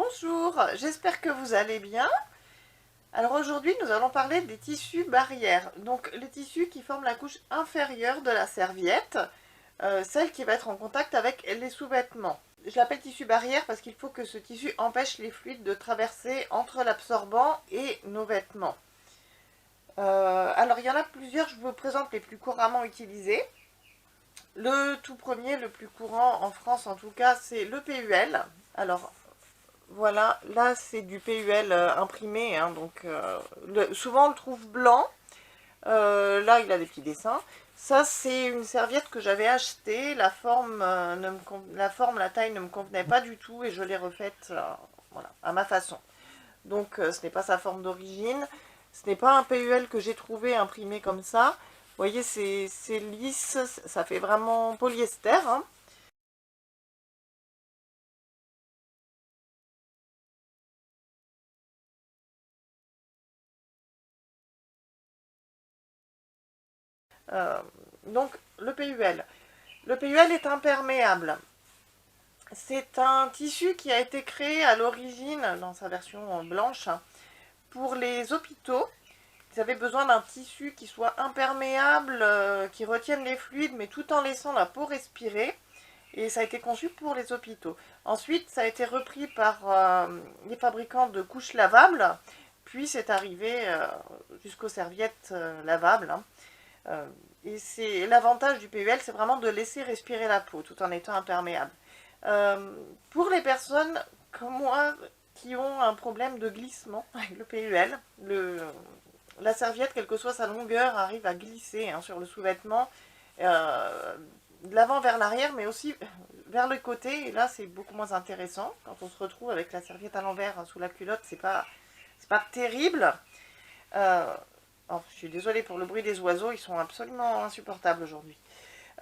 Bonjour, j'espère que vous allez bien. Alors aujourd'hui, nous allons parler des tissus barrières. Donc les tissus qui forment la couche inférieure de la serviette, celle qui va être en contact avec les sous-vêtements. Je l'appelle tissu barrière parce qu'il faut que ce tissu empêche les fluides de traverser entre l'absorbant et nos vêtements. Alors il y en a plusieurs, je vous présente les plus couramment utilisés. Le tout premier, le plus courant en France en tout cas, c'est le PUL. Alors voilà, là c'est du PUL imprimé, hein, donc souvent on le trouve blanc. Là il a des petits dessins. Ça c'est une serviette que j'avais achetée, la taille ne me convenait pas du tout et je l'ai refaite voilà, à ma façon. Donc ce n'est pas sa forme d'origine, ce n'est pas un PUL que j'ai trouvé imprimé comme ça. Vous voyez, c'est lisse, ça fait vraiment polyester, hein. Euh, donc le PUL. Le PUL est imperméable. C'est un tissu qui a été créé à l'origine, dans sa version blanche, pour les hôpitaux. Ils avaient besoin d'un tissu qui soit imperméable, qui retienne les fluides, mais tout en laissant la peau respirer. Et ça a été conçu pour les hôpitaux. Ensuite, ça a été repris par les fabricants de couches lavables, puis c'est arrivé jusqu'aux serviettes lavables, hein. Et c'est l'avantage du PUL, c'est vraiment de laisser respirer la peau tout en étant imperméable. Pour les personnes comme moi qui ont un problème de glissement avec le PUL, la serviette, quelle que soit sa longueur, arrive à glisser, hein, sur le sous-vêtement, de l'avant vers l'arrière, mais aussi vers le côté. Et là, c'est beaucoup moins intéressant. Quand on se retrouve avec la serviette à l'envers, hein, sous la culotte, c'est pas terrible. Euh, oh, je suis désolée pour le bruit des oiseaux, ils sont absolument insupportables aujourd'hui.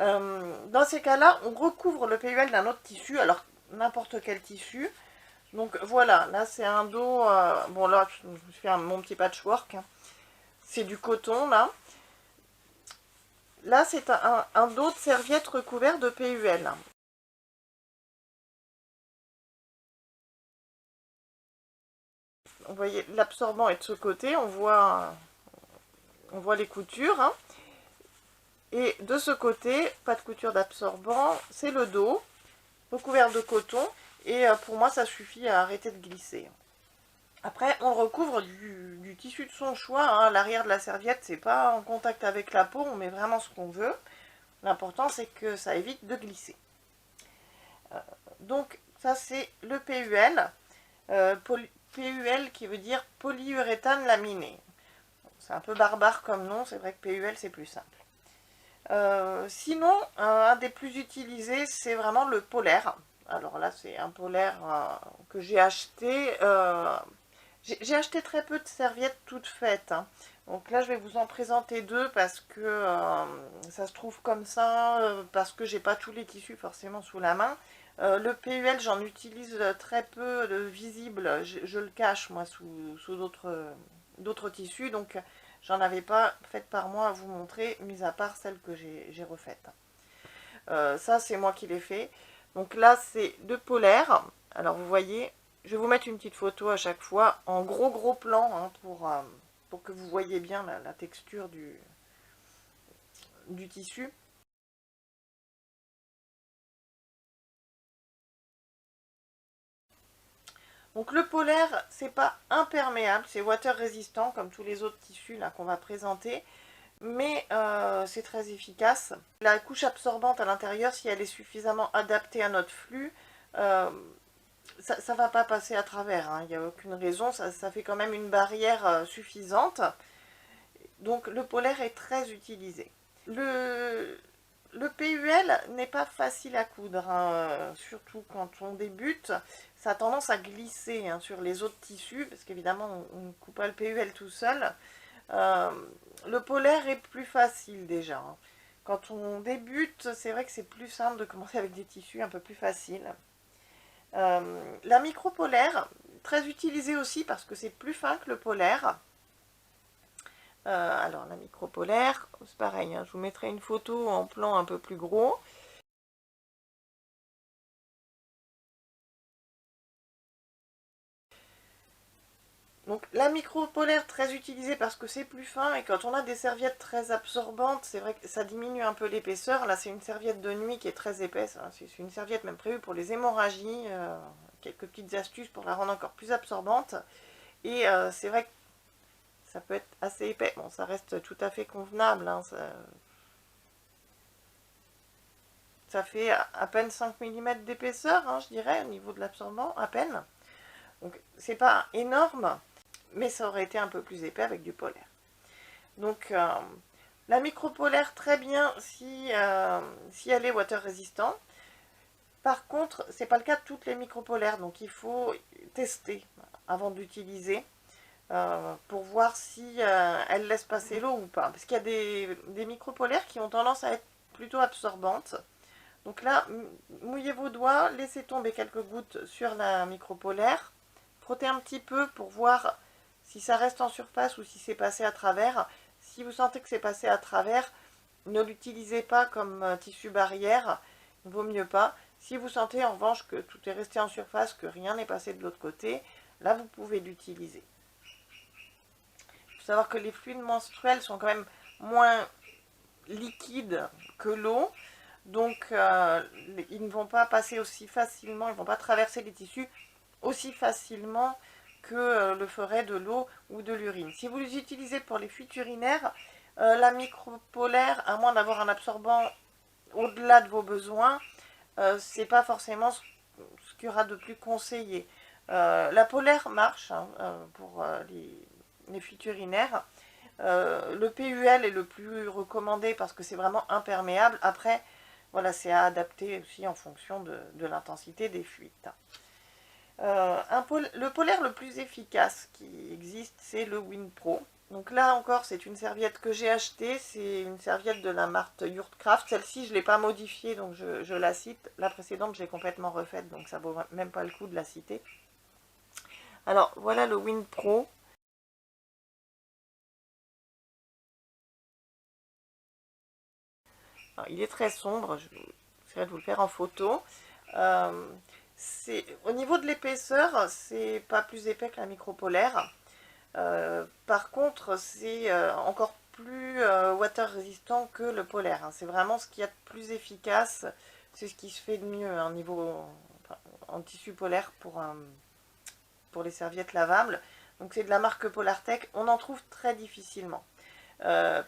Dans ces cas-là, on recouvre le PUL d'un autre tissu, alors n'importe quel tissu. Donc voilà, là c'est un dos, bon là je me suis fait mon petit patchwork, hein. C'est du coton là. Là c'est un dos de serviette recouvert de PUL. Vous voyez, l'absorbant est de ce côté, on voit les coutures, hein. Et de ce côté, pas de couture d'absorbant, c'est le dos, recouvert de coton. Et pour moi, ça suffit à arrêter de glisser. Après, on recouvre du tissu de son choix, hein. L'arrière de la serviette, c'est pas en contact avec la peau, on met vraiment ce qu'on veut. L'important, c'est que ça évite de glisser. Donc, ça, c'est le PUL. PUL qui veut dire polyuréthane laminé. C'est un peu barbare comme nom, c'est vrai que PUL, c'est plus simple. Sinon, un des plus utilisés, c'est vraiment le polaire. Alors là, c'est un polaire que j'ai acheté. J'ai acheté très peu de serviettes toutes faites, hein. Donc là, je vais vous en présenter deux parce que ça se trouve comme ça, parce que j'ai pas tous les tissus forcément sous la main. Le PUL, j'en utilise très peu de visible. Je le cache, moi, sous d'autres tissus. Donc, j'en avais pas fait par moi à vous montrer, mis à part celle que j'ai refaite. Ça, c'est moi qui l'ai fait. Donc là, c'est de polaire. Alors, vous voyez, je vais vous mettre une petite photo à chaque fois, en gros plan, hein, pour que vous voyez bien la texture du tissu. Donc le polaire, c'est pas imperméable, c'est water résistant comme tous les autres tissus là qu'on va présenter, mais c'est très efficace. La couche absorbante à l'intérieur, si elle est suffisamment adaptée à notre flux, ça ne va pas passer à travers, hein. Il n'y a aucune raison, ça fait quand même une barrière suffisante. Donc le polaire est très utilisé. Le PUL n'est pas facile à coudre, hein, surtout quand on débute. Ça a tendance à glisser, hein, sur les autres tissus, parce qu'évidemment on ne coupe pas le PUL tout seul. Euh, le polaire est plus facile déjà, hein. Quand on débute, c'est vrai que c'est plus simple de commencer avec des tissus un peu plus faciles. La micro-polaire, très utilisée aussi parce que c'est plus fin que le polaire. Alors la micro-polaire, c'est pareil, hein, je vous mettrai une photo en plan un peu plus gros. Donc la micro-polaire très utilisée parce que c'est plus fin, et quand on a des serviettes très absorbantes, c'est vrai que ça diminue un peu l'épaisseur. Là c'est une serviette de nuit qui est très épaisse, hein. C'est une serviette même prévue pour les hémorragies, quelques petites astuces pour la rendre encore plus absorbante. Et c'est vrai que ça peut être assez épais, bon ça reste tout à fait convenable, hein. Ça fait à peine 5 mm d'épaisseur, hein, je dirais, au niveau de l'absorbant, à peine. Donc c'est pas énorme, mais ça aurait été un peu plus épais avec du polaire. Donc la micro-polaire très bien si elle est water résistant. Par contre, c'est pas le cas de toutes les micro-polaires, donc il faut tester avant d'utiliser pour voir si elle laisse passer l'eau ou pas. Parce qu'il y a des micro-polaires qui ont tendance à être plutôt absorbantes. Donc là, mouillez vos doigts, laissez tomber quelques gouttes sur la micro-polaire, frottez un petit peu pour voir si ça reste en surface ou si c'est passé à travers. Si vous sentez que c'est passé à travers, ne l'utilisez pas comme tissu barrière, il vaut mieux pas. Si vous sentez en revanche que tout est resté en surface, que rien n'est passé de l'autre côté, là vous pouvez l'utiliser. Il faut savoir que les fluides menstruels sont quand même moins liquides que l'eau. Donc ils ne vont pas passer aussi facilement, ils ne vont pas traverser les tissus aussi facilement que le ferait de l'eau ou de l'urine. Si vous les utilisez pour les fuites urinaires, la micropolaire, à moins d'avoir un absorbant au-delà de vos besoins, c'est pas forcément ce qu'il y aura de plus conseillé. La polaire marche, hein, pour les fuites urinaires. Le PUL est le plus recommandé parce que c'est vraiment imperméable. Après, voilà, c'est à adapter aussi en fonction de l'intensité des fuites. Le polaire le plus efficace qui existe, c'est le WinPro. Donc là encore, c'est une serviette que j'ai achetée. C'est une serviette de la marque Yurtcraft. Celle-ci, je ne l'ai pas modifiée, donc je la cite. La précédente, j'ai complètement refaite, donc ça vaut même pas le coup de la citer. Alors, voilà le WinPro. Alors, il est très sombre, je vais essayer de vous le faire en photo. Au niveau de l'épaisseur, c'est pas plus épais que la micropolaire. Par contre, c'est encore plus water résistant que le polaire, hein. C'est vraiment ce qu'il y a de plus efficace. C'est ce qui se fait de mieux, hein, en tissu polaire pour les serviettes lavables. Donc c'est de la marque Polartec. On en trouve très difficilement.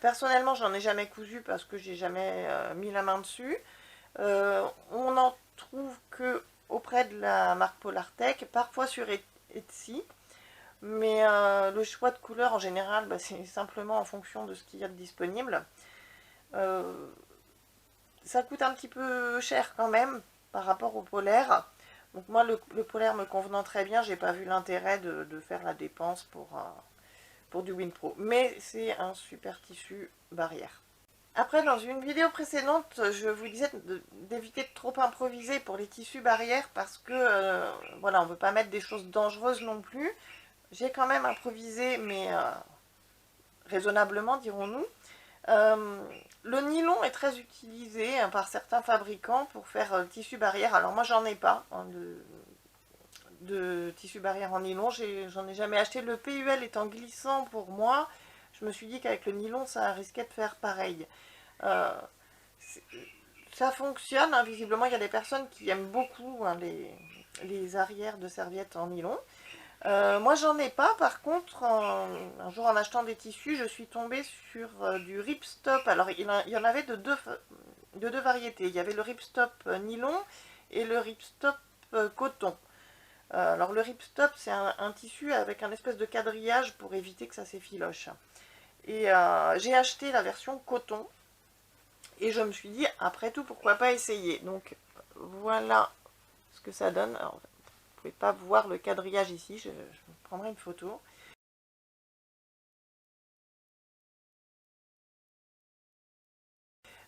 Personnellement, j'en ai jamais cousu parce que j'ai jamais mis la main dessus. On n'en trouve que auprès de la marque Polartec, parfois sur Etsy. Mais le choix de couleur en général, bah, c'est simplement en fonction de ce qu'il y a de disponible. Ça coûte un petit peu cher quand même par rapport au polaire. Donc moi, le polaire me convenant très bien, j'ai pas vu l'intérêt de faire la dépense pour du WinPro. Mais c'est un super tissu barrière. Après, dans une vidéo précédente, je vous disais d'éviter de trop improviser pour les tissus barrières parce que, voilà, on ne veut pas mettre des choses dangereuses non plus. J'ai quand même improvisé, mais raisonnablement, dirons-nous. Le nylon est très utilisé, hein, par certains fabricants pour faire tissu barrière. Alors moi, j'en ai pas, hein, de tissu barrière en nylon. J'en ai jamais acheté. Le PUL étant glissant pour moi, je me suis dit qu'avec le nylon, ça risquait de faire pareil. Euh, Ça fonctionne, hein. Visiblement, il y a des personnes qui aiment beaucoup, hein, les arrières de serviettes en nylon. Moi, j'en ai pas. Par contre, un jour en achetant des tissus, je suis tombée sur du ripstop. Alors, il y en avait de deux variétés. Il y avait le ripstop nylon et le ripstop coton. Alors, le ripstop, c'est un tissu avec un espèce de quadrillage pour éviter que ça s'effiloche. Et j'ai acheté la version coton. Et je me suis dit, après tout, pourquoi pas essayer. Donc, voilà ce que ça donne. Alors, vous ne pouvez pas voir le quadrillage ici, je prendrai une photo.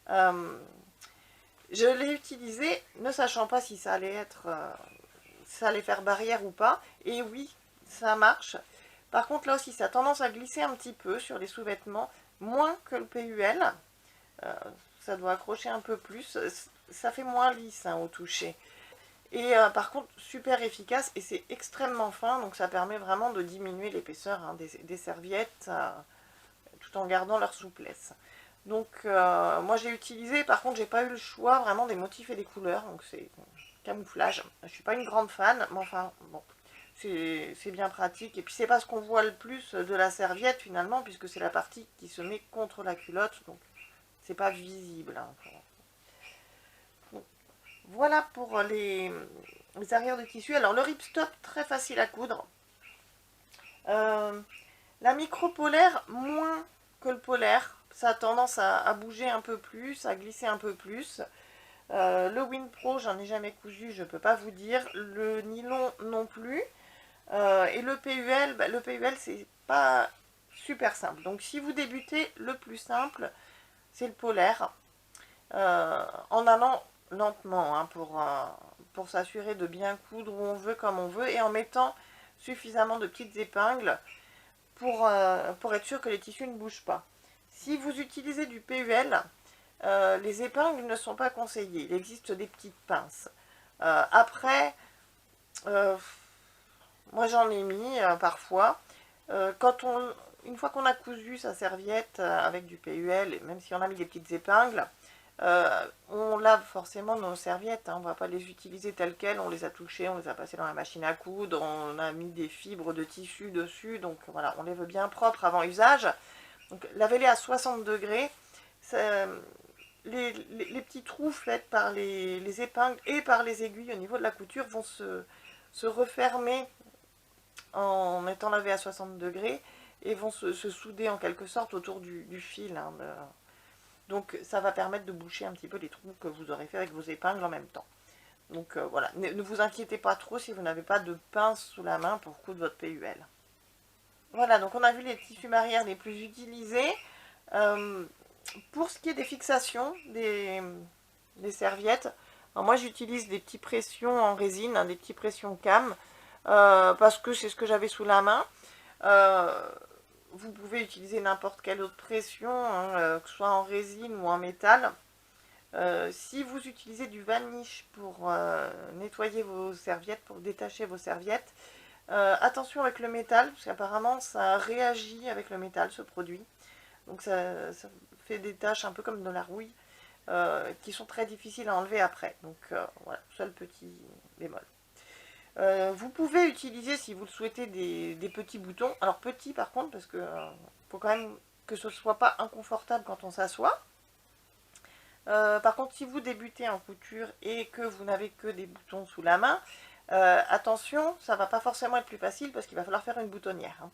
Je l'ai utilisé, ne sachant pas si ça allait ça allait faire barrière ou pas. Et oui, ça marche. Par contre, là aussi, ça a tendance à glisser un petit peu sur les sous-vêtements, moins que le PUL. Ça doit accrocher un peu plus. Ça fait moins lisse, hein, au toucher. Et par contre, super efficace et c'est extrêmement fin, donc ça permet vraiment de diminuer l'épaisseur hein, des serviettes tout en gardant leur souplesse. Donc moi j'ai utilisé, par contre j'ai pas eu le choix vraiment des motifs et des couleurs, donc c'est camouflage. Je suis pas une grande fan, mais enfin bon, c'est bien pratique. Et puis c'est pas ce qu'on voit le plus de la serviette finalement, puisque c'est la partie qui se met contre la culotte, donc c'est pas visible. Hein. Donc, voilà pour les arrières de tissu. Alors le ripstop, très facile à coudre. La micro-polaire, moins que le polaire. Ça a tendance à bouger un peu plus, à glisser un peu plus. Le Winpro, j'en ai jamais cousu, je peux pas vous dire. Le nylon non plus. Et le PUL, le PUL c'est pas super simple. Donc si vous débutez, le plus simple, c'est le polaire. En allant lentement hein, pour s'assurer de bien coudre où on veut, comme on veut, et en mettant suffisamment de petites épingles pour être sûr que les tissus ne bougent pas. Si vous utilisez du PUL, les épingles ne sont pas conseillées. Il existe des petites pinces. Après, moi j'en ai mis parfois. Une fois qu'on a cousu sa serviette avec du PUL, et même si on a mis des petites épingles, on lave forcément nos serviettes, hein, on ne va pas les utiliser telles quelles, on les a touchées, on les a passées dans la machine à coudre, on a mis des fibres de tissu dessus, donc voilà, on les veut bien propres avant usage. Donc lavez-les à 60 degrés. Les petits trous faits par les épingles et par les aiguilles au niveau de la couture vont se refermer en étant lavés à 60 degrés et vont se souder en quelque sorte autour du fil. Hein, donc ça va permettre de boucher un petit peu les trous que vous aurez fait avec vos épingles en même temps. Donc voilà, ne vous inquiétez pas trop si vous n'avez pas de pince sous la main pour coudre votre PUL. Voilà, donc on a vu les tissus barrières les plus utilisés. Pour ce qui est des fixations des serviettes, alors moi j'utilise des petits pressions en résine, hein, des petits pressions cam, parce que c'est ce que j'avais sous la main. Vous pouvez utiliser n'importe quelle autre pression, hein, que ce soit en résine ou en métal. Si vous utilisez du vanish pour nettoyer vos serviettes, pour détacher vos serviettes, attention avec le métal, parce qu'apparemment ça réagit avec le métal, ce produit. Donc ça fait des taches un peu comme de la rouille, qui sont très difficiles à enlever après. Donc voilà, seul petit bémol. Vous pouvez utiliser, si vous le souhaitez, des petits boutons. Alors petits par contre, parce que faut quand même que ce ne soit pas inconfortable quand on s'assoit. Par contre, si vous débutez en couture et que vous n'avez que des boutons sous la main, attention, ça ne va pas forcément être plus facile parce qu'il va falloir faire une boutonnière. Hein.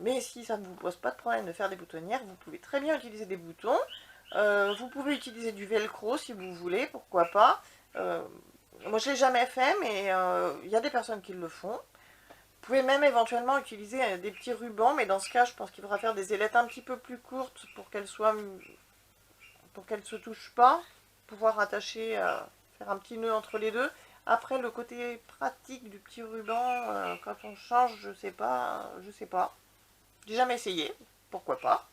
Mais si ça ne vous pose pas de problème de faire des boutonnières, vous pouvez très bien utiliser des boutons. Vous pouvez utiliser du velcro si vous voulez, pourquoi pas. Moi je ne l'ai jamais fait, mais il y a des personnes qui le font. Vous pouvez même éventuellement utiliser des petits rubans, mais dans ce cas je pense qu'il faudra faire des ailettes un petit peu plus courtes pour qu'elles ne se touchent pas. Pouvoir attacher, faire un petit nœud entre les deux. Après le côté pratique du petit ruban, quand on change, je sais pas. J'ai jamais essayé, pourquoi pas.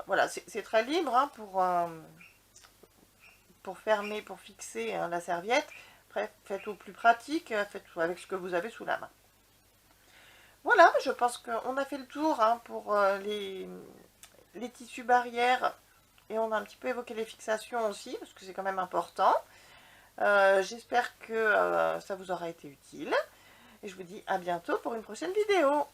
Voilà, c'est très libre hein, pour fermer, pour fixer hein, la serviette. Après, faites au plus pratique, faites avec ce que vous avez sous la main. Voilà, je pense qu'on a fait le tour hein, pour les tissus barrières et on a un petit peu évoqué les fixations aussi, parce que c'est quand même important. J'espère que ça vous aura été utile et je vous dis à bientôt pour une prochaine vidéo.